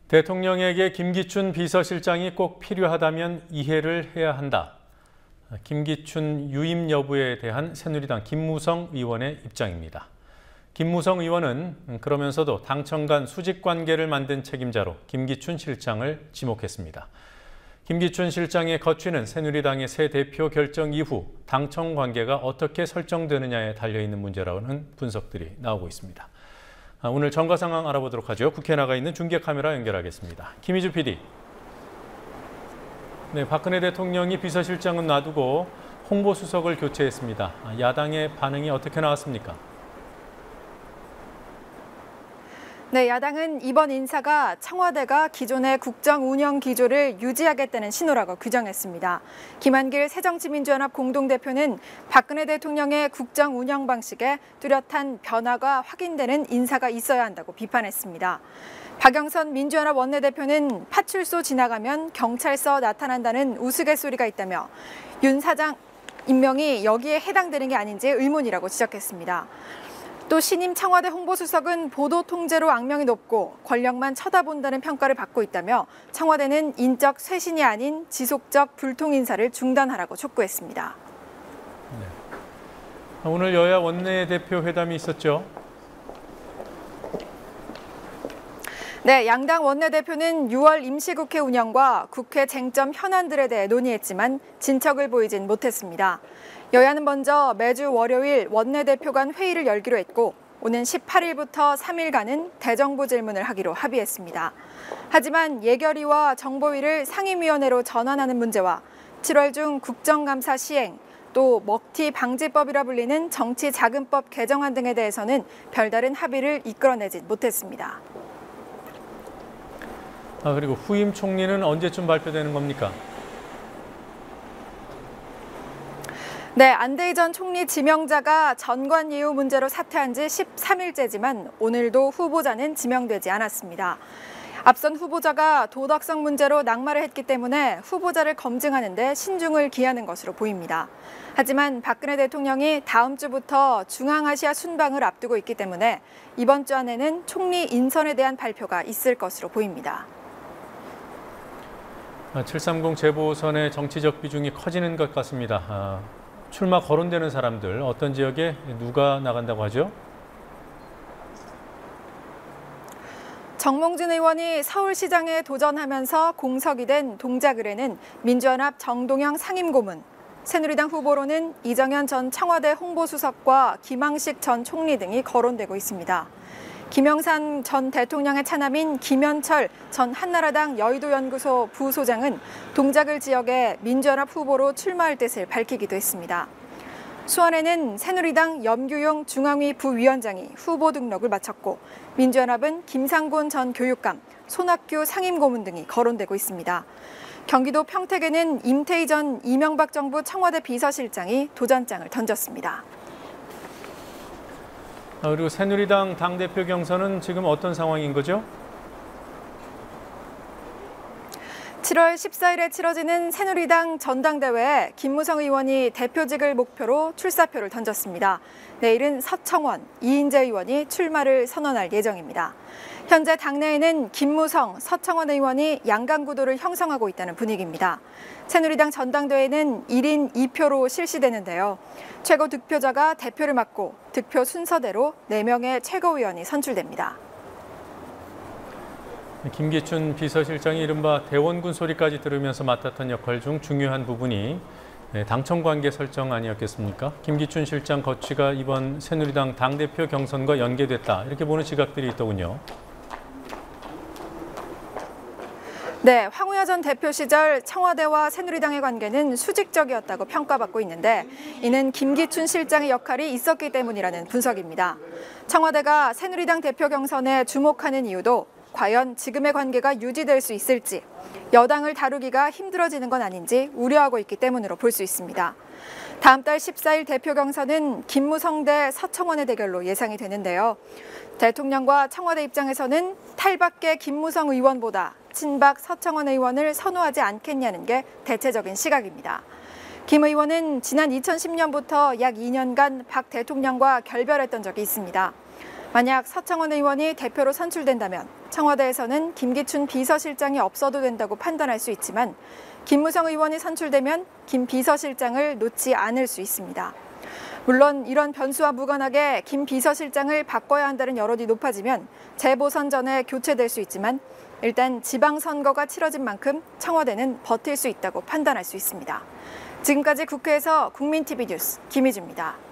대통령에게 김기춘 비서실장이 꼭 필요하다면 이해를 해야 한다. 김기춘 유임 여부에 대한 새누리당 김무성 의원의 입장입니다. 김무성 의원은 그러면서도 당청 간 수직 관계를 만든 책임자로 김기춘 실장을 지목했습니다. 김기춘 실장의 거취는 새누리당의 새 대표 결정 이후 당청 관계가 어떻게 설정되느냐에 달려있는 문제라는 분석들이 나오고 있습니다. 오늘 정가 상황 알아보도록 하죠. 국회에 나가 있는 중계 카메라 연결하겠습니다. 김희주 PD. 네, 박근혜 대통령이 비서실장은 놔두고 홍보수석을 교체했습니다. 야당의 반응이 어떻게 나왔습니까? 네, 야당은 이번 인사가 청와대가 기존의 국정 운영 기조를 유지하겠다는 신호라고 규정했습니다. 김한길 새정치민주연합 공동대표는 박근혜 대통령의 국정 운영 방식에 뚜렷한 변화가 확인되는 인사가 있어야 한다고 비판했습니다. 박영선 민주연합 원내대표는 파출소 지나가면 경찰서 나타난다는 우스갯소리가 있다며 윤 사장 임명이 여기에 해당되는 게 아닌지 의문이라고 지적했습니다. 또 신임 청와대 홍보수석은 보도 통제로 악명이 높고 권력만 쳐다본다는 평가를 받고 있다며 청와대는 인적 쇄신이 아닌 지속적 불통 인사를 중단하라고 촉구했습니다. 네. 오늘 여야 원내대표 회담이 있었죠? 네, 양당 원내대표는 6월 임시국회 운영과 국회 쟁점 현안들에 대해 논의했지만 진척을 보이진 못했습니다. 여야는 먼저 매주 월요일 원내대표 간 회의를 열기로 했고 오는 18일부터 3일간은 대정부 질문을 하기로 합의했습니다. 하지만 예결위와 정보위를 상임위원회로 전환하는 문제와 7월 중 국정감사 시행, 또 먹튀 방지법이라 불리는 정치자금법 개정안 등에 대해서는 별다른 합의를 이끌어내지 못했습니다. 그리고 후임 총리는 언제쯤 발표되는 겁니까? 네, 안대희 전 총리 지명자가 전관예우 문제로 사퇴한 지 13일째지만 오늘도 후보자는 지명되지 않았습니다. 앞선 후보자가 도덕성 문제로 낙마를 했기 때문에 후보자를 검증하는 데 신중을 기하는 것으로 보입니다. 하지만 박근혜 대통령이 다음 주부터 중앙아시아 순방을 앞두고 있기 때문에 이번 주 안에는 총리 인선에 대한 발표가 있을 것으로 보입니다. 730 재보선의 정치적 비중이 커지는 것 같습니다. 출마 거론되는 사람들, 어떤 지역에 누가 나간다고 하죠? 정몽준 의원이 서울시장에 도전하면서 공석이 된 동작을에는 민주연합 정동영 상임고문, 새누리당 후보로는 이정현 전 청와대 홍보수석과 김황식 전 총리 등이 거론되고 있습니다. 김영삼 전 대통령의 차남인 김현철 전 한나라당 여의도연구소 부소장은 동작을 지역에 민주연합 후보로 출마할 뜻을 밝히기도 했습니다. 수원에는 새누리당 염규용 중앙위 부위원장이 후보 등록을 마쳤고 민주연합은 김상곤 전 교육감, 손학규 상임고문 등이 거론되고 있습니다. 경기도 평택에는 임태희 전 이명박 정부 청와대 비서실장이 도전장을 던졌습니다. 그리고 새누리당 당대표 경선은 지금 어떤 상황인 거죠? 7월 14일에 치러지는 새누리당 전당대회에 김무성 의원이 대표직을 목표로 출사표를 던졌습니다. 내일은 서청원, 이인재 의원이 출마를 선언할 예정입니다. 현재 당내에는 김무성, 서청원 의원이 양강구도를 형성하고 있다는 분위기입니다. 새누리당 전당대회는 1인 2표로 실시되는데요. 최고 득표자가 대표를 맡고 득표 순서대로 4명의 최고위원이 선출됩니다. 김기춘 비서실장이 이른바 대원군 소리까지 들으면서 맡았던 역할 중 중요한 부분이 당청 관계 설정 아니었겠습니까? 김기춘 실장 거취가 이번 새누리당 당대표 경선과 연계됐다, 이렇게 보는 시각들이 있더군요. 네, 황우여 전 대표 시절 청와대와 새누리당의 관계는 수직적이었다고 평가받고 있는데 이는 김기춘 실장의 역할이 있었기 때문이라는 분석입니다. 청와대가 새누리당 대표 경선에 주목하는 이유도 과연 지금의 관계가 유지될 수 있을지, 여당을 다루기가 힘들어지는 건 아닌지 우려하고 있기 때문으로 볼 수 있습니다. 다음 달 14일 대표 경선은 김무성 대 서청원의 대결로 예상이 되는데요. 대통령과 청와대 입장에서는 탈밖의 김무성 의원보다 친박 서청원 의원을 선호하지 않겠냐는 게 대체적인 시각입니다. 김 의원은 지난 2010년부터 약 2년간 박 대통령과 결별했던 적이 있습니다. 만약 서청원 의원이 대표로 선출된다면 청와대에서는 김기춘 비서실장이 없어도 된다고 판단할 수 있지만 김무성 의원이 선출되면 김 비서실장을 놓지 않을 수 있습니다. 물론 이런 변수와 무관하게 김 비서실장을 바꿔야 한다는 여론이 높아지면 재보선 전에 교체될 수 있지만 일단 지방선거가 치러진 만큼 청와대는 버틸 수 있다고 판단할 수 있습니다. 지금까지 국회에서 국민TV 뉴스 김희주입니다.